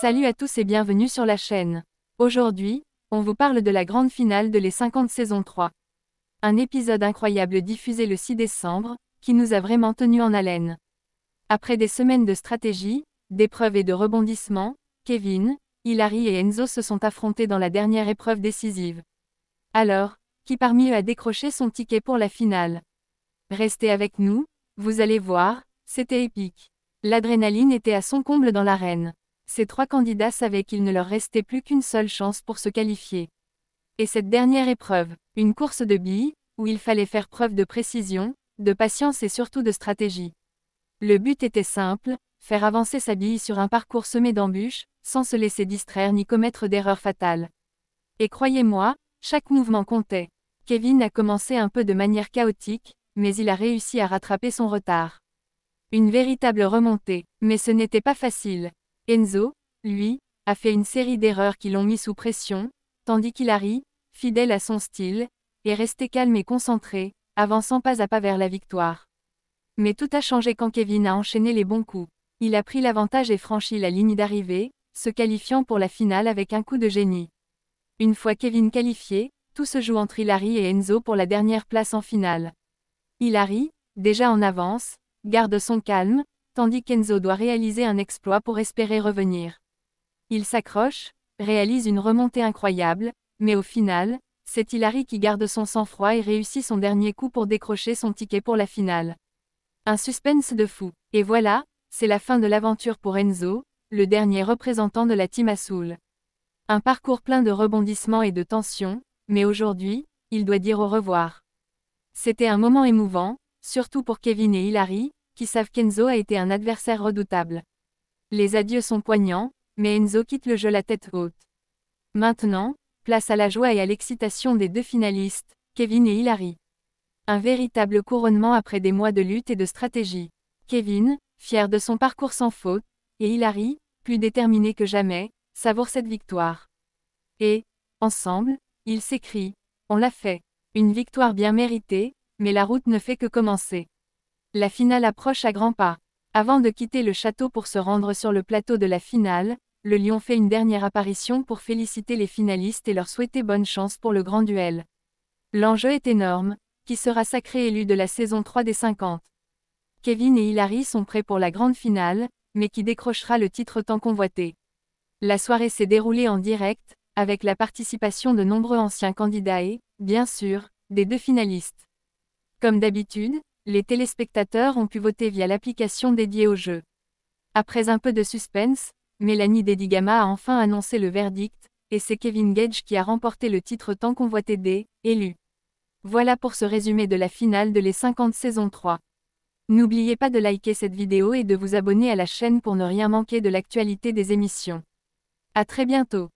Salut à tous et bienvenue sur la chaîne. Aujourd'hui, on vous parle de la grande finale de Les 50 saison 3. Un épisode incroyable diffusé le 6 décembre, qui nous a vraiment tenus en haleine. Après des semaines de stratégie, d'épreuves et de rebondissements, Kevin, Hilary et Enzo se sont affrontés dans la dernière épreuve décisive. Alors, qui parmi eux a décroché son ticket pour la finale? Restez avec nous, vous allez voir, c'était épique. L'adrénaline était à son comble dans l'arène. Ces trois candidats savaient qu'il ne leur restait plus qu'une seule chance pour se qualifier. Et cette dernière épreuve, une course de billes, où il fallait faire preuve de précision, de patience et surtout de stratégie. Le but était simple, faire avancer sa bille sur un parcours semé d'embûches, sans se laisser distraire ni commettre d'erreurs fatales. Et croyez-moi, chaque mouvement comptait. Kevin a commencé un peu de manière chaotique, mais il a réussi à rattraper son retard. Une véritable remontée, mais ce n'était pas facile. Enzo, lui, a fait une série d'erreurs qui l'ont mis sous pression, tandis qu'Hilary, fidèle à son style, est resté calme et concentré, avançant pas à pas vers la victoire. Mais tout a changé quand Kevin a enchaîné les bons coups. Il a pris l'avantage et franchi la ligne d'arrivée, se qualifiant pour la finale avec un coup de génie. Une fois Kevin qualifié, tout se joue entre Hilary et Enzo pour la dernière place en finale. Hilary, déjà en avance, garde son calme, tandis qu'Enzo doit réaliser un exploit pour espérer revenir. Il s'accroche, réalise une remontée incroyable, mais au final, c'est Hilary qui garde son sang-froid et réussit son dernier coup pour décrocher son ticket pour la finale. Un suspense de fou. Et voilà, c'est la fin de l'aventure pour Enzo, le dernier représentant de la Team Azul. Un parcours plein de rebondissements et de tensions, mais aujourd'hui, il doit dire au revoir. C'était un moment émouvant, surtout pour Kevin et Hilary, qui savent qu'Enzo a été un adversaire redoutable. Les adieux sont poignants, mais Enzo quitte le jeu la tête haute. Maintenant, place à la joie et à l'excitation des deux finalistes, Kevin et Hilary. Un véritable couronnement après des mois de lutte et de stratégie. Kevin, fier de son parcours sans faute, et Hilary, plus déterminé que jamais, savoure cette victoire. Et, ensemble, ils s'écrient « On l'a fait ». Une victoire bien méritée, mais la route ne fait que commencer. La finale approche à grands pas. Avant de quitter le château pour se rendre sur le plateau de la finale, le lion fait une dernière apparition pour féliciter les finalistes et leur souhaiter bonne chance pour le grand duel. L'enjeu est énorme, qui sera sacré élu de la saison 3 des 50. Kevin et Hilary sont prêts pour la grande finale, mais qui décrochera le titre tant convoité. La soirée s'est déroulée en direct, avec la participation de nombreux anciens candidats et, bien sûr, des deux finalistes. Comme d'habitude, les téléspectateurs ont pu voter via l'application dédiée au jeu. Après un peu de suspense, Mélanie Dedigama a enfin annoncé le verdict, et c'est Kevin Gage qui a remporté le titre tant convoité des « élus ». Voilà pour ce résumé de la finale de Les 50 saison 3. N'oubliez pas de liker cette vidéo et de vous abonner à la chaîne pour ne rien manquer de l'actualité des émissions. À très bientôt.